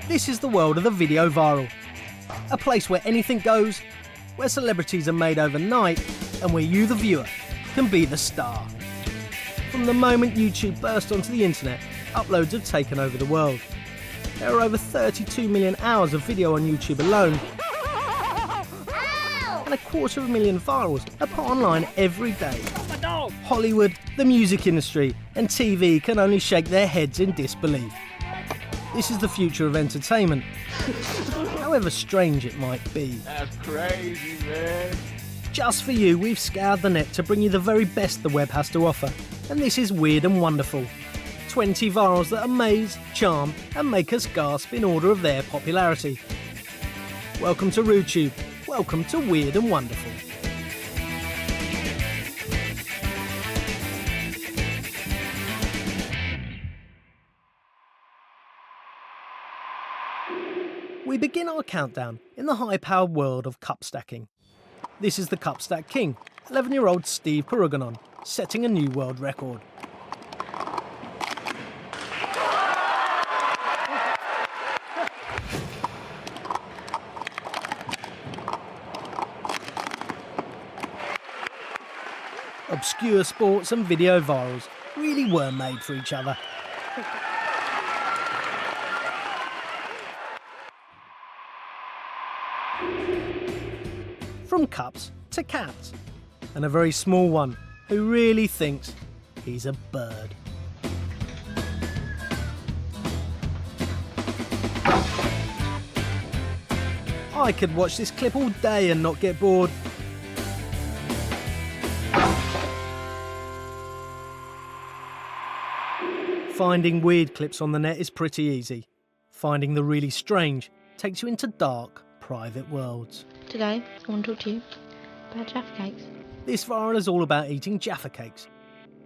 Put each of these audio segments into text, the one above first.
This is the world of the video viral. A place where anything goes, where celebrities are made overnight, and where you, the viewer, can be the star. From the moment YouTube burst onto the internet, uploads have taken over the world. There are over 32 million hours of video on YouTube alone, and 250,000 virals are put online every day. Hollywood, the music industry, and TV can only shake their heads in disbelief. This is the future of entertainment, however strange it might be. That's crazy, man. Just for you, we've scoured the net to bring you the very best the web has to offer, and this is Weird and Wonderful. 20 virals that amaze, charm, and make us gasp in order of their popularity. Welcome to RuTube. Welcome to Weird and Wonderful. We begin our countdown in the high-powered world of cup stacking. This is the Cup Stack King, 11-year-old Steve Peruganon, setting a new world record. Obscure sports and video virals really were made for each other. From cups to cats, and a very small one who really thinks he's a bird. I could watch this clip all day and not get bored. Finding weird clips on the net is pretty easy. Finding the really strange takes you into dark, private worlds. Today, I want to talk to you about Jaffa cakes. This viral is all about eating Jaffa cakes,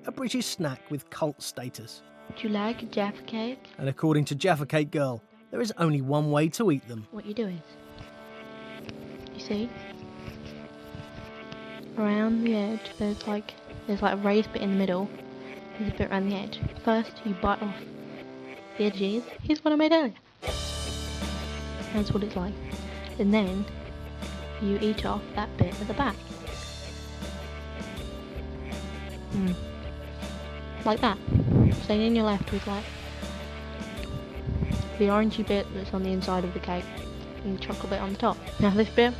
a British snack with cult status. Do you like a Jaffa cake? And according to Jaffa Cake Girl, there is only one way to eat them. What you do is, you see, around the edge, there's like a raised bit in the middle. There's a bit around the edge. First, you bite off the edges. Here's what I made earlier. That's what it's like. And then you eat off that bit at the back. Like that. So in your left was like the orangey bit that's on the inside of the cake and the chocolate bit on the top. Now this bit,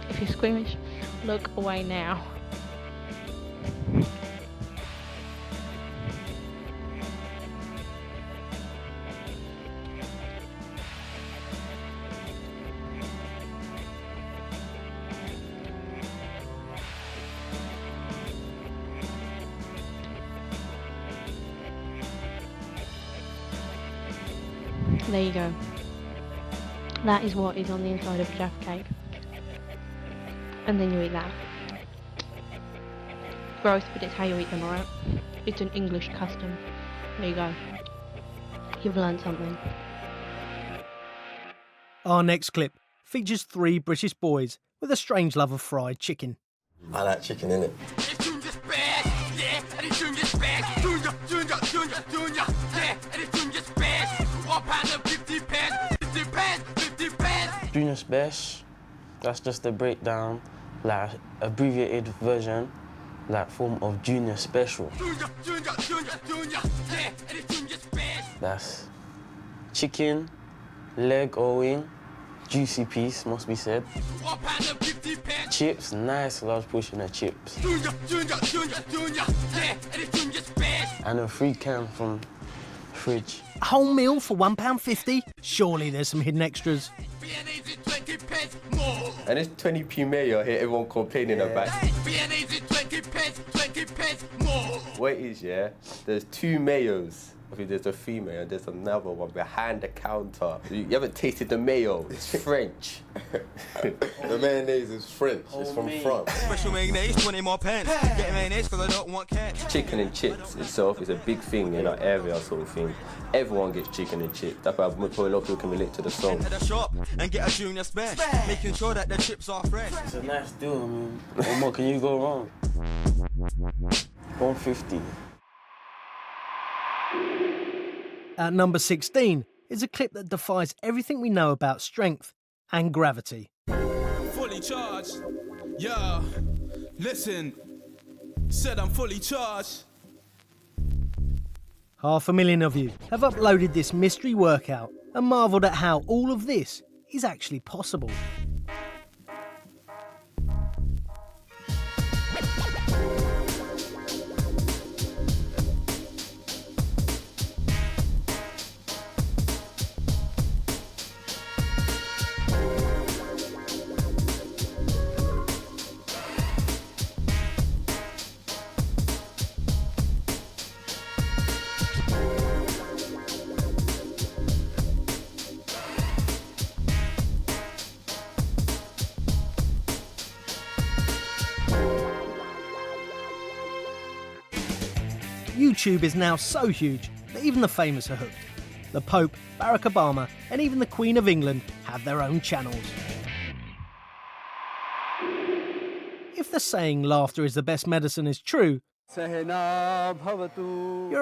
if you're squeamish, look away now. There you go. That is what is on the inside of a Jaffa cake. And then you eat that. Gross, but it's how you eat them, alright? It's an English custom. There you go. You've learned something. Our next clip features 3 British boys with a strange love of fried chicken. I like chicken, innit? Junior Special, that's just a breakdown, like abbreviated version, like form of Junior Special. That's chicken, leg or wing, juicy piece, must be said. Chips, nice large portion of chips. And a free can from fridge. A whole meal for £1.50? Surely there's some hidden extras. And it's 20p mayo here, everyone complaining about. What it is, yeah, there's 2 mayos. I think there's a female and there's another one behind the counter. You haven't tasted the mayo, it's French. The mayonnaise is French, it's from France. Special mayonnaise, 20 more pence. Get mayonnaise because I don't want cash. Chicken and chips itself is a big thing in our area, sort of thing. Everyone gets chicken and chips. That's why probably a lot of people can relate to the song. At the shop and get a Junior Special, making sure that the chips are fresh. It's a nice deal, I mean. What more can you go wrong? 150. At number 16 is a clip that defies everything we know about strength and gravity. Fully charged. Yeah. Listen. Said I'm fully charged. 500,000 of you have uploaded this mystery workout and marvelled at how all of this is actually possible. YouTube is now so huge that even the famous are hooked. The Pope, Barack Obama, and even the Queen of England have their own channels. If the saying laughter is the best medicine is true, you're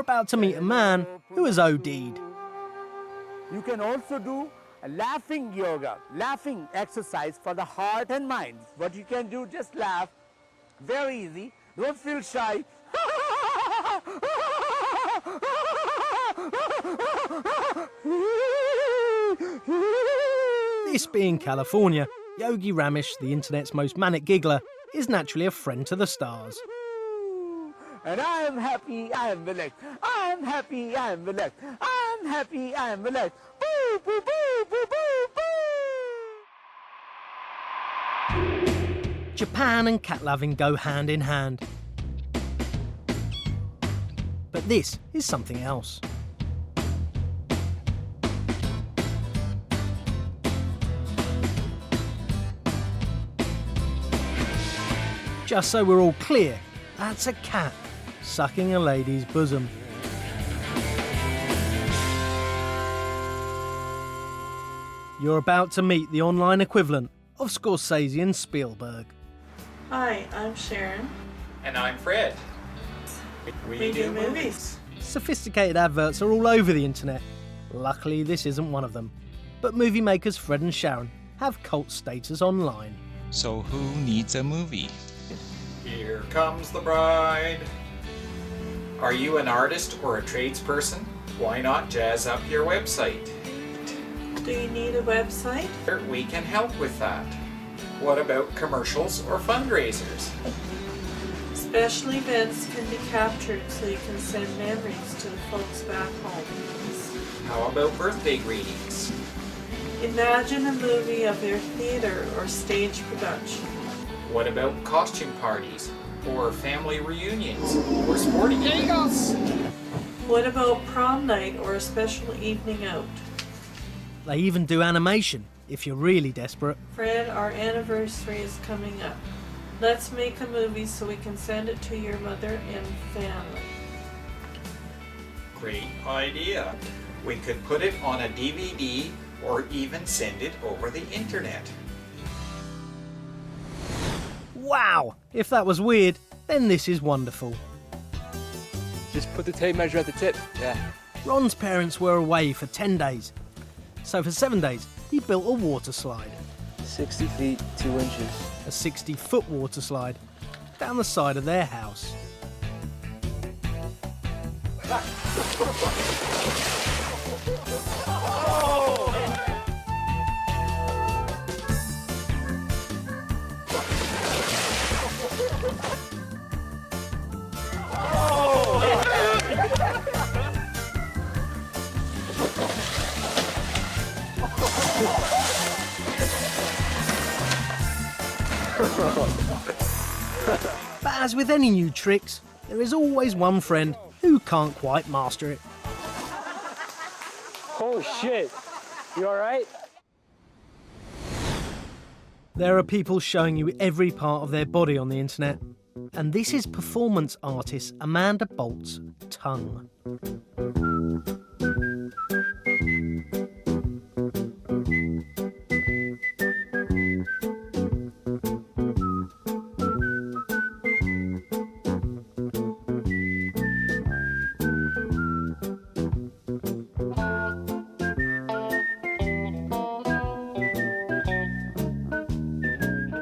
about to meet a man who has OD'd. You can also do a laughing yoga, laughing exercise for the heart and mind. What you can do, just laugh. Very easy. Don't feel shy. This being California, Yogi Ramesh, the internet's most manic giggler, is naturally a friend to the stars. And I am happy, I am relaxed. I am happy, I am relaxed. I am happy, I am relaxed. Boo, boo, boo, boo, boo, boo. Japan and cat loving go hand in hand. But this is something else. Just so we're all clear, that's a cat sucking a lady's bosom. You're about to meet the online equivalent of Scorsese and Spielberg. Hi, I'm Sharon. And I'm Fred. We do movies. Sophisticated adverts are all over the internet. Luckily, this isn't one of them. But movie makers Fred and Sharon have cult status online. So who needs a movie? Here comes the bride. Are you an artist or a tradesperson? Why not jazz up your website? Do you need a website? We can help with that. What about commercials or fundraisers? Special events can be captured so you can send memories to the folks back home. How about birthday greetings? Imagine a movie of your theater or stage production. What about costume parties or family reunions or sporting events? What about prom night or a special evening out? They even do animation, if you're really desperate. Fred, our anniversary is coming up. Let's make a movie so we can send it to your mother and family. Great idea. We could put it on a DVD or even send it over the internet. Wow! If that was weird, then this is wonderful. Just put the tape measure at the tip, yeah. Ron's parents were away for 10 days. So for 7 days, he built a water slide. 60 feet, 2 inches. A 60-foot water slide down the side of their house. But as with any new tricks, there is always one friend who can't quite master it. Holy shit, you alright? There are people showing you every part of their body on the internet, and this is performance artist Amanda Bolt's tongue.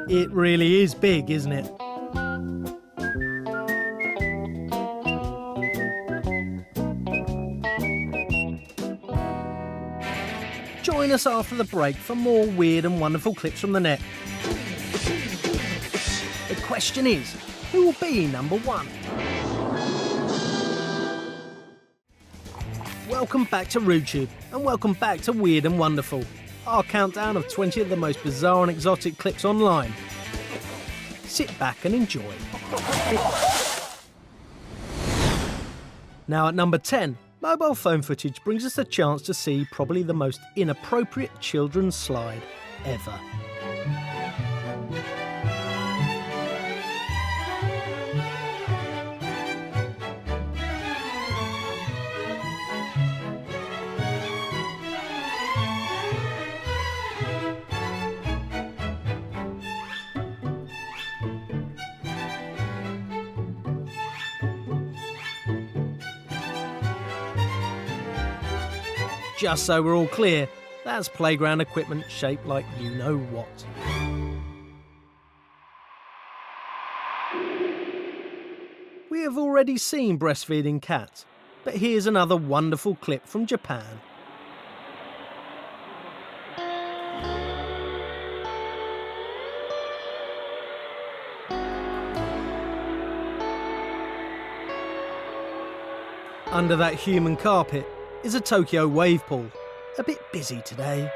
It really is big, isn't it? Join us after the break for more weird and wonderful clips from the net. The question is, who will be number one? Welcome back to RootTube, and welcome back to Weird and Wonderful, our countdown of 20 of the most bizarre and exotic clips online. Sit back and enjoy. Now at number 10, mobile phone footage brings us a chance to see probably the most inappropriate children's slide ever. Just so we're all clear, that's playground equipment shaped like you know what. We have already seen breastfeeding cats, but here's another wonderful clip from Japan. Under that human carpet is a Tokyo wave pool. A bit busy today.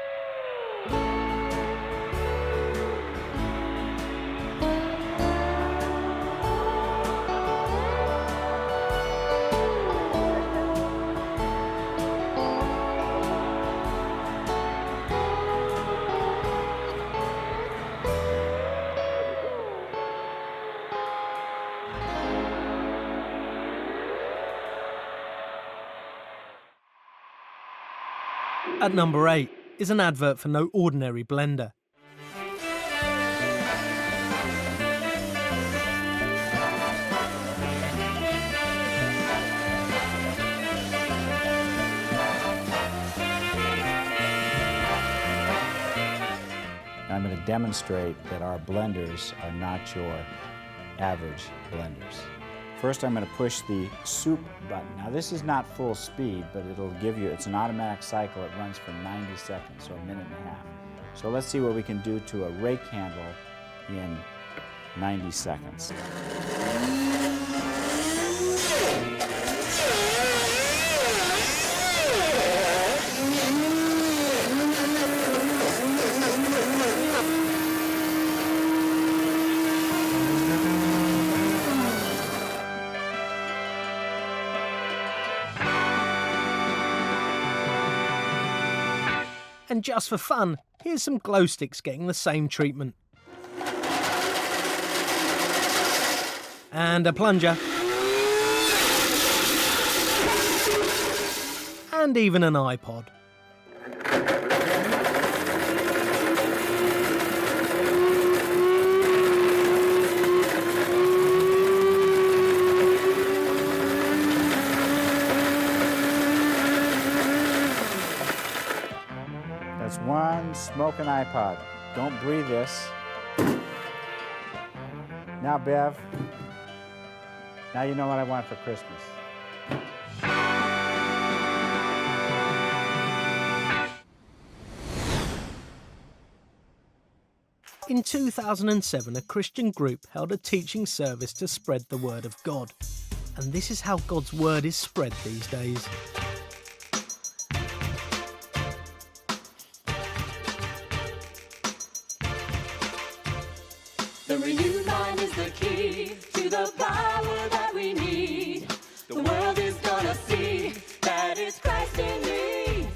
At number 8 is an advert for no ordinary blender. I'm going to demonstrate that our blenders are not your average blenders. First, I'm going to push the soup button. Now, this is not full speed, but it'll give you, it's an automatic cycle. It runs for 90 seconds, so a minute and a half. So let's see what we can do to a rake handle in 90 seconds. And just for fun, here's some glow sticks getting the same treatment. And a plunger. And even an iPod. That's one smoking iPod. Don't breathe this. Now, Bev, now you know what I want for Christmas. In 2007, a Christian group held a teaching service to spread the word of God. And this is how God's word is spread these days. The renewed mind is the key to the power that we need. The world is gonna see that it's Christ in me.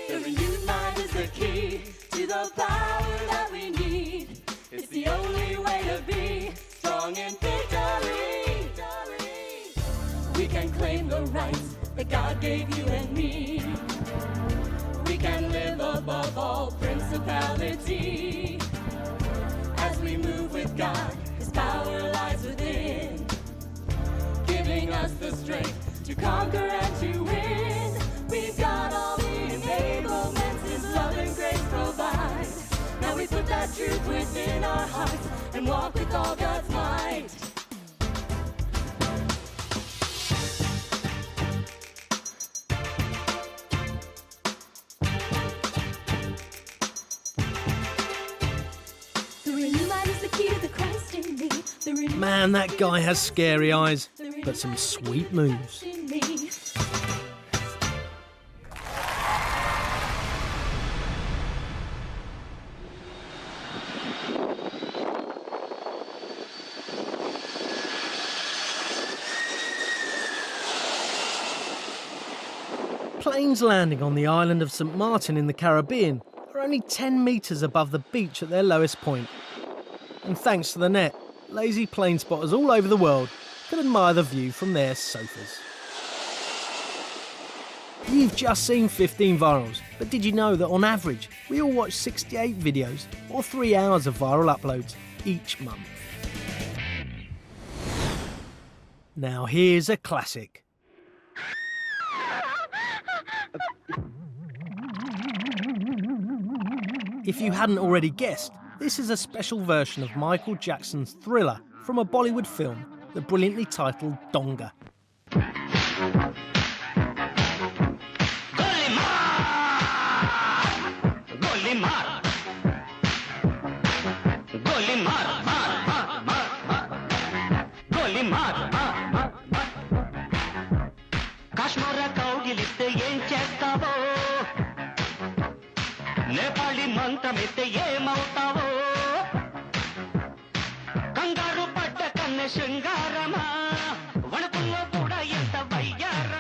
The renewed mind is the key to the power that we need. It's the only way to be strong in victory. We can claim the rights that God gave you and me. We can live above all principality. As we move with God, His power lies within, giving us the strength to conquer and to win. We've got all the enablements His love and grace provide. Now we put that truth truth within our hearts and walk with all God's might. The renewed mind is the key to the Christ in me. The renewed Man, that guy has scary eyes, but some sweet moves. in me. Planes landing on the island of St Martin in the Caribbean are only 10 metres above the beach at their lowest point. And thanks to the net, lazy plane spotters all over the world can admire the view from their sofas. You've just seen 15 virals, but did you know that on average we all watch 68 videos or 3 hours of viral uploads each month? Now here's a classic. If you hadn't already guessed, this is a special version of Michael Jackson's Thriller from a Bollywood film, the brilliantly titled Donga.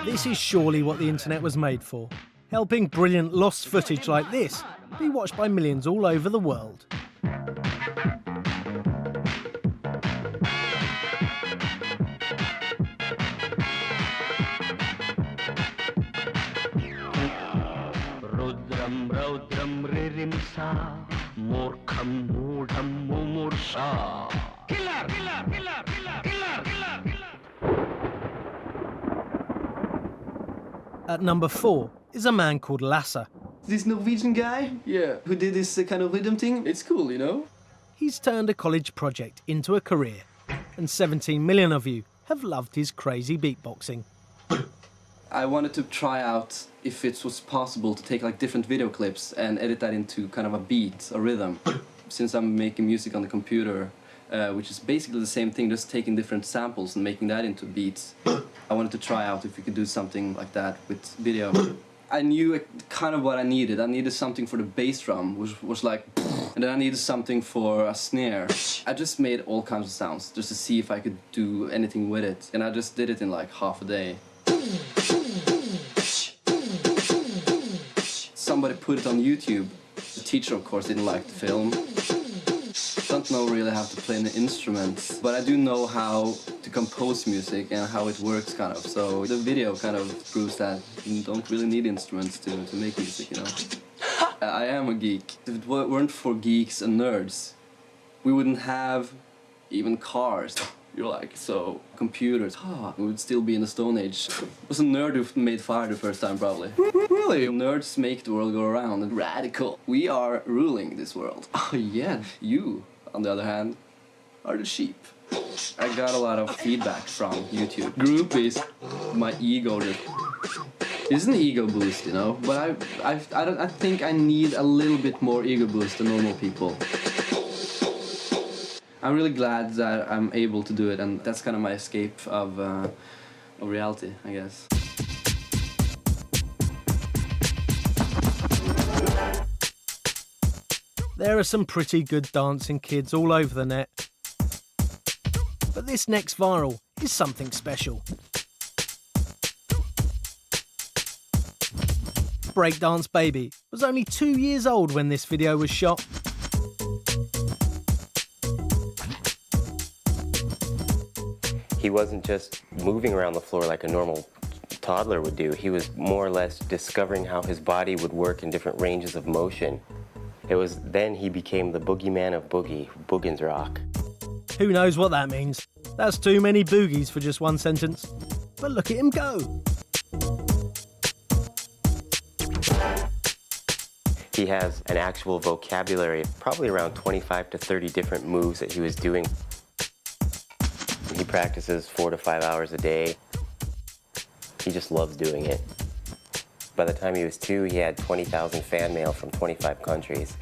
This is surely what the internet was made for, helping brilliant lost footage like this be watched by millions all over the world. At number 4 is a man called Lasse. This Norwegian guy, who did this kind of rhythm thing, it's cool, you know? He's turned a college project into a career, and 17 million of you have loved his crazy beatboxing. I wanted to try out if it was possible to take like different video clips and edit that into kind of a beat, a rhythm. Since I'm making music on the computer, which is basically the same thing, just taking different samples and making that into beats. I wanted to try out if we could do something like that with video. I knew kind of what I needed. I needed something for the bass drum, which was like, and then I needed something for a snare. I just made all kinds of sounds just to see if I could do anything with it. And I just did it in like half a day. Somebody put it on YouTube. The teacher, of course, didn't like the film. I don't know really how to play an instrument, but I do know how to compose music and how it works, kind of. So the video kind of proves that you don't really need instruments to make music, you know. I am a geek. If it weren't for geeks and nerds, we wouldn't have even cars. You're like, so computers, we would still be in the Stone Age. It was a nerd who made fire the first time, probably. Really? Nerds make the world go around. Radical. We are ruling this world. Oh yeah. You, on the other hand, are the sheep. I got a lot of feedback from YouTube. Groupies, my ego just... It's an ego boost, you know, but I think I need a little bit more ego boost than normal people. I'm really glad that I'm able to do it, and that's kind of my escape of reality, I guess. There are some pretty good dancing kids all over the net. But this next viral is something special. Breakdance Baby was only 2 years old when this video was shot. He wasn't just moving around the floor like a normal toddler would do. He was more or less discovering how his body would work in different ranges of motion. It was then he became the boogeyman of boogie, Boogans Rock. Who knows what that means? That's too many boogies for just one sentence. But look at him go. He has an actual vocabulary, probably around 25 to 30 different moves that he was doing. He practices 4 to 5 hours a day. He just loves doing it. By the time he was 2, he had 20,000 fan mail from 25 countries.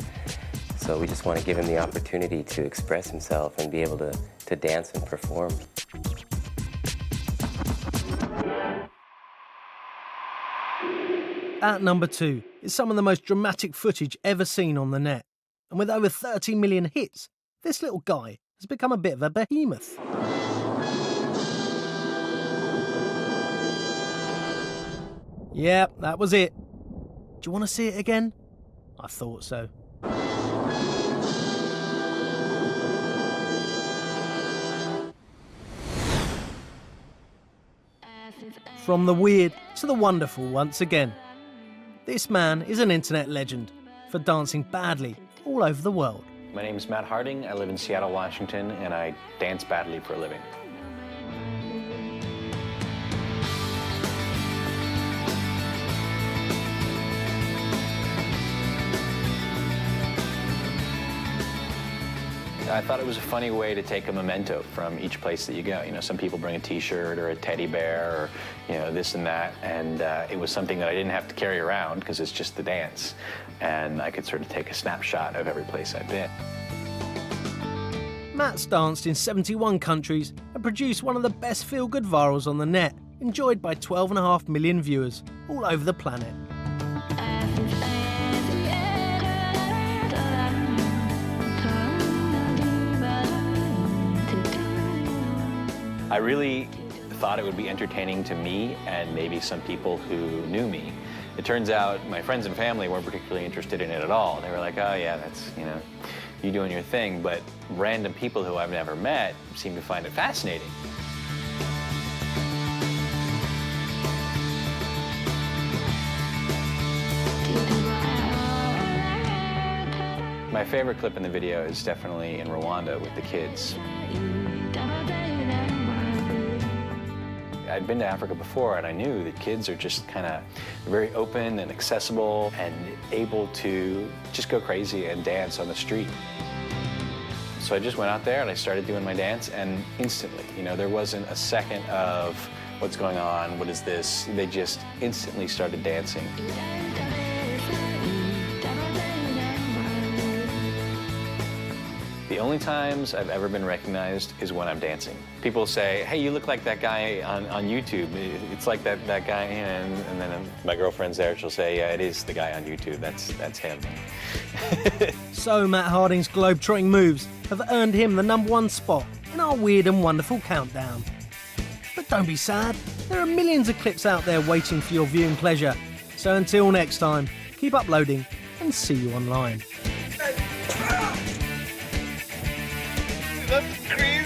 So we just want to give him the opportunity to express himself and be able to dance and perform. At number 2 is some of the most dramatic footage ever seen on the net. And with over 30 million hits, this little guy has become a bit of a behemoth. Yep, that was it. Do you want to see it again? I thought so. From the weird to the wonderful once again. This man is an internet legend for dancing badly all over the world. My name is Matt Harding. I live in Seattle, Washington, and I dance badly for a living. I thought it was a funny way to take a memento from each place that you go. You know, some people bring a T-shirt or a teddy bear or, you know, this and that. And it was something that I didn't have to carry around because it's just the dance. And I could sort of take a snapshot of every place I've been. Matt's danced in 71 countries and produced one of the best feel-good virals on the net, enjoyed by 12.5 million viewers all over the planet. I really thought it would be entertaining to me and maybe some people who knew me. It turns out my friends and family weren't particularly interested in it at all. They were like, oh yeah, that's, you know, you doing your thing. But random people who I've never met seem to find it fascinating. My favorite clip in the video is definitely in Rwanda with the kids. I'd been to Africa before, and I knew that kids are just kind of very open and accessible and able to just go crazy and dance on the street. So I just went out there and I started doing my dance, and instantly, you know, there wasn't a second of what's going on, what is this? They just instantly started dancing. The only times I've ever been recognized is when I'm dancing. People say, hey, you look like that guy on YouTube. It's like that guy, and then my girlfriend's there, she'll say, yeah, it is the guy on YouTube, that's him. So Matt Harding's globetrotting moves have earned him the #1 spot in our weird and wonderful countdown. But don't be sad, there are millions of clips out there waiting for your viewing pleasure. So until next time, keep uploading and see you online. That's crazy.